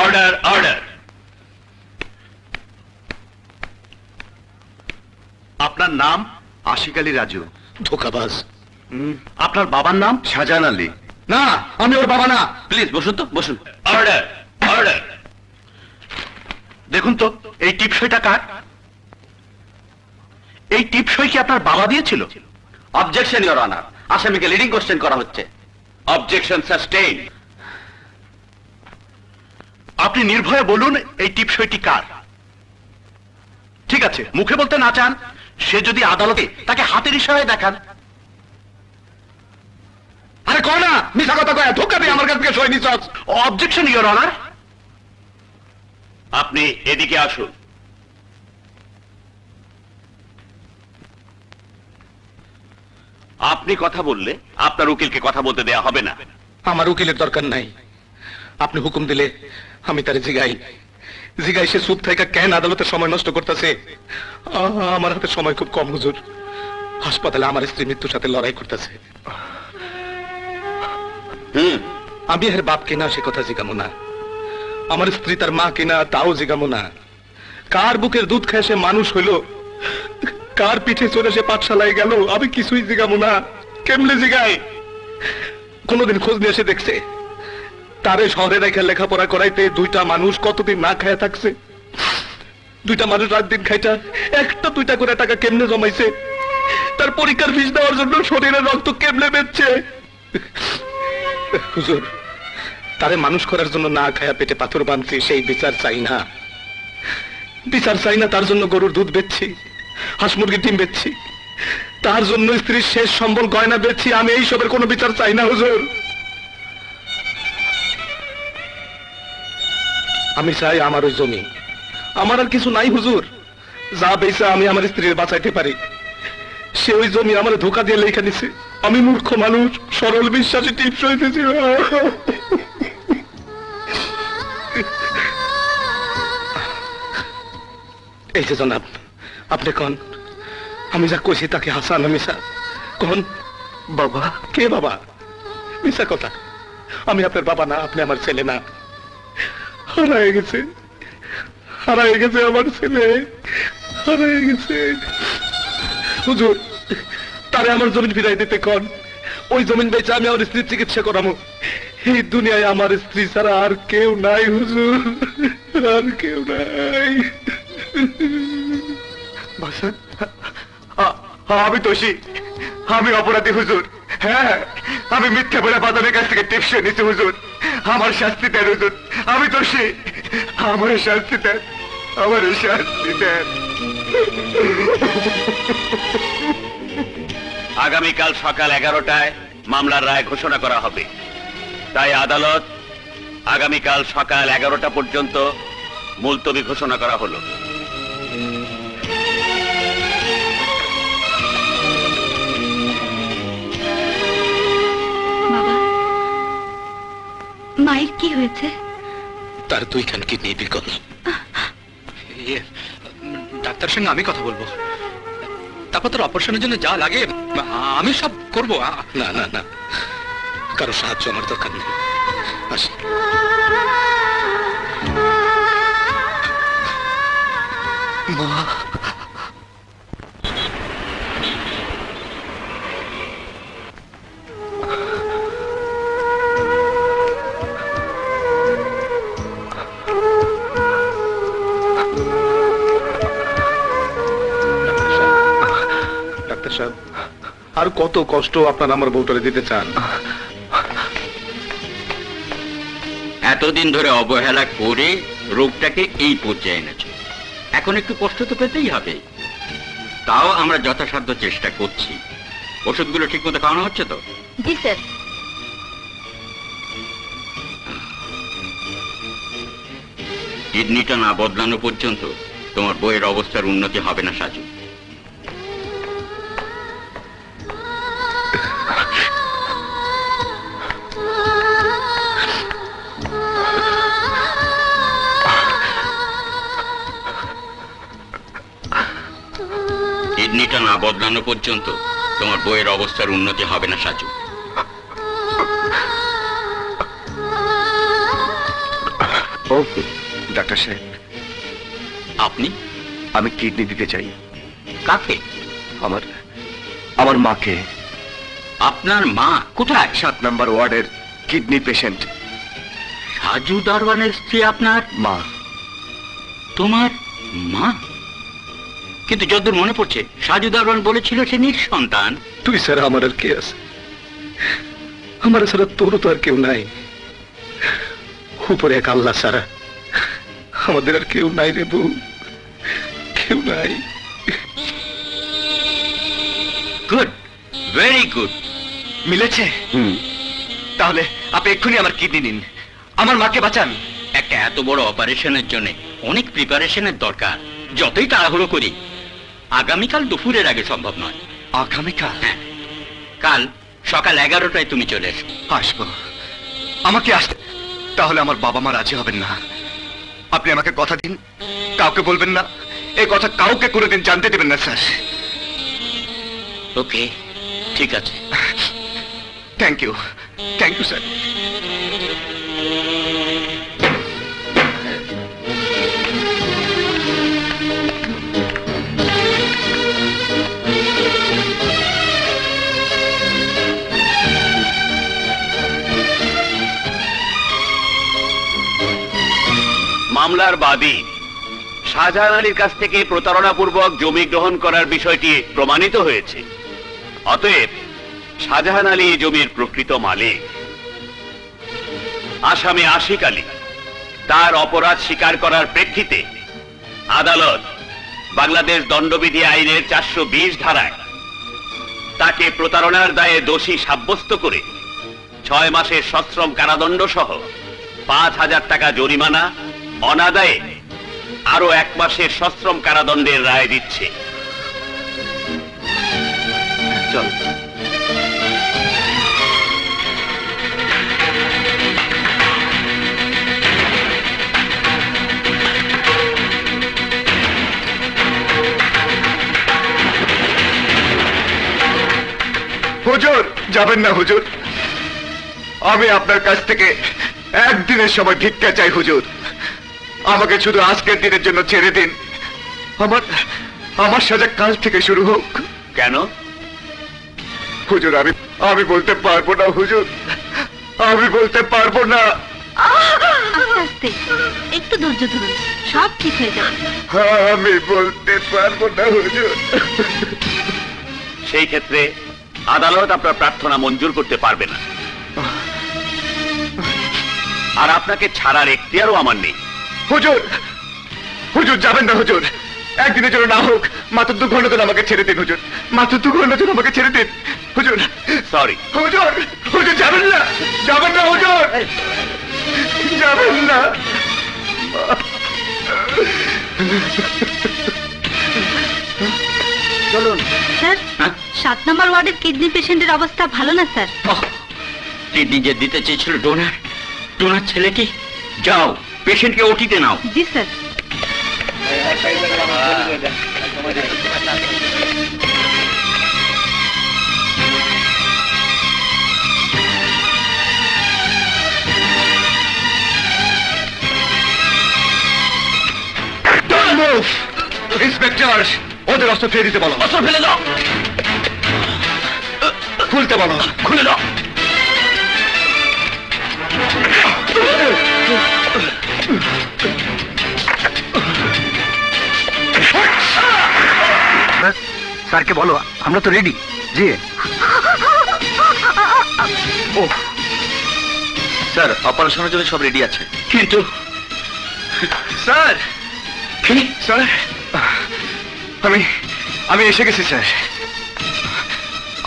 Order order. আপনার নাম? আশিক আলী রাজু। ধোকাবাজ। আপনার বাবার নাম? শাহজাহান আলী। না, আমি ওর বাবা না। প্লিজ বসুন তো, বসুন। Order order. দেখুন তো এই টিপসইটা কার? এই টিপসই কি আপনার বাবা দিয়েছিল? অবজেকশন ইওর অনার, আসামিকে লিডিং কোশ্চেন করা হচ্ছে। Objection sustain. আপনি নির্ভয়ে বলুন এই টিপসইটি কার। ঠিক আছে, মুখে বলতে না চান, সে যদি আদালতে তাকে হাতের ইশারায় দেখান। আরে কয় না, মিছা কথা কয়, ধোকা দিয়ে আমার কাছ থেকে সই নিছস। Objection your honour. আপনি এদিকে আসুন। আপনি কথা বললে আপনার উকিলকে কথা বলতে দেয়া হবে না। আমার উকিলের দরকার নাই, আপনি হুকুম দিলে আমি তারে জিগাই জিগাই সে চুপ থেকে কেন আদালতে সময় নষ্ট করতেছে। আমার হাতে সময় খুব কম হুজুর, হাসপাতালে আমার স্ত্রী মৃত্যুর সাথে লড়াই করতেছে। আমি এর বাপ কিনা সে কথা জিগামো না, আমার স্ত্রী তার মা কিনা তাও জিগামো না। কার বুকের দুধ খায় সে মানুষ হইল, কার পিঠে চড়ে সে পাঠশালায় গেল, আমি কিছুই জিগামো না। কেমনে জিগাই? কোনদিন খোঁজ নিয়ে এসে দেখছে তারে শহরে রেখে লেখাপড়া করাইতে দুইটা মানুষ কতদিন না খায়া থাকছে? দুইটা মানুষ রাত দিন খাইটা একটা দুইটা করে টাকা কেমনে জমাইছে? তার পরীক্ষার ফিস দেওয়ার জন্য শরীরের রক্ত কেমনে বেচছে? হুজুর, তারে মানুষ করার জন্য না খায়া পেটে পাথর বাঁধছি, সেই বিচার চাই না। বিচার চাই না, তার জন্য গরুর দুধ বেচছি, হাঁস মুরগির ডিম বেচছি, তার জন্য স্ত্রীর শেষ সম্বল গয়না বেচছি। আমি এই সবের কোনো বিচার চাই না হুজুর। আমি চাই আমার ওই জমি, আমার আর কিছু নাই হুজুর। যা বেচা আমি আমার স্ত্রীর বাঁচাইতে পারি, সে ওই জমি আমার ধোকা দিয়ে লেখা নিছে। আমি মূর্খ মানুষ, সরল বিশ্বাসী টিপস হইতেছি। এই যে জনাব, আপনি কন আমি যা কইছি তাকে হাসান না মিশা? কন বাবা। কে বাবা? মিশা কথা, আমি আপনার বাবা না, আপনি আমার ছেলে না। হারায় গেছে, হারায় গেছে আমার ছেলে, হারায় গেছে। হুজুর, তারে আমার জমিন ফিরাই দিতে কন। ওই জমিন বেচে আমি আমার স্ত্রীর চিকিৎসা করাবো। এই দুনিয়ায় আমার স্ত্রী ছাড়া আর কেউ নাই হুজুর, আর কেউ নাই। আমি দোষী, আমি অপরাধী হুজুর। হ্যাঁ, আমি মিথ্যা বলে বাদনের কাছ থেকে টিপস নিছি হুজুর। আমার শাস্তি দেন হুজুর, আমি দোষী, আমার শাস্তি দেন, আমার শাস্তি দেন। আগামীকাল সকাল 11টায় মামলার রায় ঘোষণা করা হবে, তাই আদালত আগামীকাল সকাল 11টা পর্যন্ত মুলতবি ঘোষণা করা হলো। মায়ের কি হয়েছে? তার দুইখান কিডনি বিকল। ডাক্তার সঙ্গে আমি কথা বলবো, তারপর তোর অপারেশনের জন্য যা লাগে আমি সব করবো। না না না, কারো সাহায্য আমার দরকার নেই। আসি। মা, আর কত কষ্ট আপনার আমার বউটারে দিতে চান? এতদিন ধরে অবহেলা করে রোগটাকে এই পর্যায়ে এনেছে, এখন একটু কষ্ট তো পেতেই হবে। তাও আমরা যথাসাধ্য চেষ্টা করছি। ওষুধগুলো ঠিক মতো খাওয়ানো হচ্ছে তো? জি স্যার। কিডনিটা না বদলানো পর্যন্ত তোমার বইয়ের অবস্থার উন্নতি হবে না সাজু। কিডনিটা না বদলানো পর্যন্ত তোমার বইয়ের অবস্থার উন্নতি হবে না সাজু। ওকে ডাক্তার সাহেব, আপনি? আমি কিডনি দিতে চাই। কাকে? আমার আমার মাকে। আপনার মা কোথায়? 7 নম্বর ওয়ার্ডের কিডনি পেশেন্ট। সাজু দারওয়ানের স্ত্রী আপনার মা। তোমার মা? কিন্তু যতদূর মনে পড়ছে সাজু দারওয়ান বলেছিল সে নিঃসন্তান। তুই ছাড়া আমার আর কে আছে? আমার ছাড়া তোর তো আর কেউ নাই। উপরে এক আল্লাহ ছাড়া আমাদের আর কেউ নাই রে বউ, কেউ নাই। Good, very good. মিলেছে? তাহলে আপনি এক্ষুনি আমার কিডনি নিন, আমার মাকে বাঁচান। একটা এত বড় অপারেশনের জন্য অনেক প্রিপারেশনের দরকার। যতই তাড়াহুড়ো করি আগামীকাল দুপুরের আগে সম্ভব নয়। আগামীকাল? হ্যাঁ, কাল সকাল 11টায় তুমি চলে এসো। আসবো। আমাকে আসতে? তাহলে আমার বাবা মা রাজি হবেন না। আপনি আমাকে কথা দিন, কাউকে বলবেন না। এই কথা কাউকে কোনোদিন জানতে দেবেন না স্যার। ওকে, ঠিক আছে। Thank you, thank you sir. মামলার বাদী শাহজাহান আলীর কাছ থেকে প্রতারণাপূর্বক জমি গ্রহণ করার বিষয়টি প্রমাণিত হয়েছে। অতএব শাহজাহান আলী এই জমির প্রকৃত মালিক। আসামি আশিক আলী তার অপরাধ স্বীকার করার প্রেক্ষিতে আদালত বাংলাদেশ দণ্ডবিধি আইনের 420 ধারায় তাকে প্রতারণার দায়ে দোষী সাব্যস্ত করে 6 মাসের সশ্রম কারাদণ্ড সহ 5,000 টাকা জরিমানা, অনাদায়ে আরো 1 মাসের সশ্রম কারাদণ্ডের রায় দিচ্ছে। চল। হুজুর, যাবেন না হুজুর। আমি আপনার কাছ থেকে একদিনের সময় ভিক্ষা চাই হুজুর। আমাকে শুধু আজকের দিনের জন্য ছেড়ে দিন। আমার সাজা কাল থেকে শুরু হোক। কেন হুজুর? আমি বলতে পারবো না হুজুর, আমি বলতে পারবো না। আস্তে আস্তে, একটু ধৈর্য ধরুন, সব ঠিক হয়ে যাবে। আমি বলতে পারবো না হুজুর। সেই ক্ষেত্রে আদালত আপনার প্রার্থনা মঞ্জুর করতে পারবে না, আর আপনাকে ছাড়ার এখতিয়ারও আমার নেই। হুজুর, হুজুর যাবেন না হুজুর। একদিনের জন্য না হোক, মাত্র 2 ঘন্টার জন্য আমাকে ছেড়ে দিন হুজুর। মাত্র 2 ঘন্টার জন্য আমাকে ছেড়ে দিন হুজুর। সরি হুজুর, হুজুর যাবেন না, যাবেন না হুজুর, যাবেন না। চলুন। স্যার, 7 নম্বর ওয়ার্ডের কিডনি পেশেন্টের অবস্থা ভালো না স্যার। কিডনি যে দিতে চেয়েছিল ডোনার ছেলেটি। যাও, পেশেন্টকে ওটিতে নাও। জি স্যার। ইন্সপেক্টর, ওদের অস্ত্র ফেলে দিতে বলো। অস্ত্র ফেলে দাও। খুলতে বলো। খুলে দাও। স্যারকে বলো আমরা তো রেডি। জি ও স্যার, অপারেশনের জন্য সব রেডি আছে। কিন্তু স্যার, কি স্যার? আমি এসে গেছি স্যার।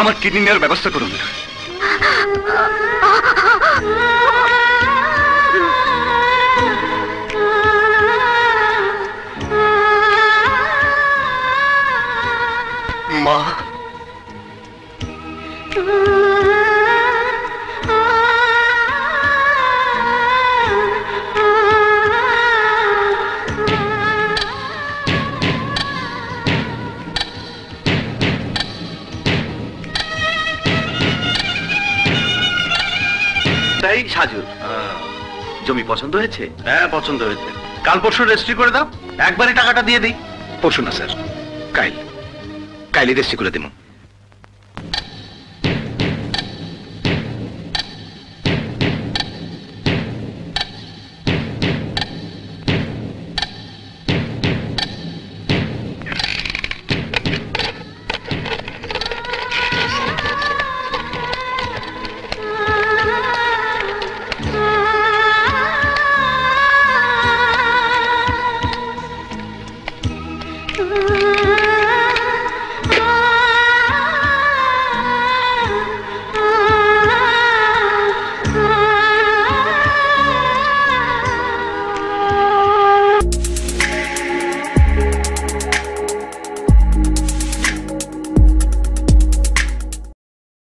আমার কিডনি নেওয়ার ব্যবস্থা করুন। মা, তাই সাজু জমি পছন্দ হয়েছে? হ্যাঁ, পছন্দ হয়েছে। কাল পরশু রেজিস্ট্রি করে দাও, একবারই টাকাটা দিয়ে দিই। পরশু না স্যার, কাইল রেজিস্ট্রি করে দেবো।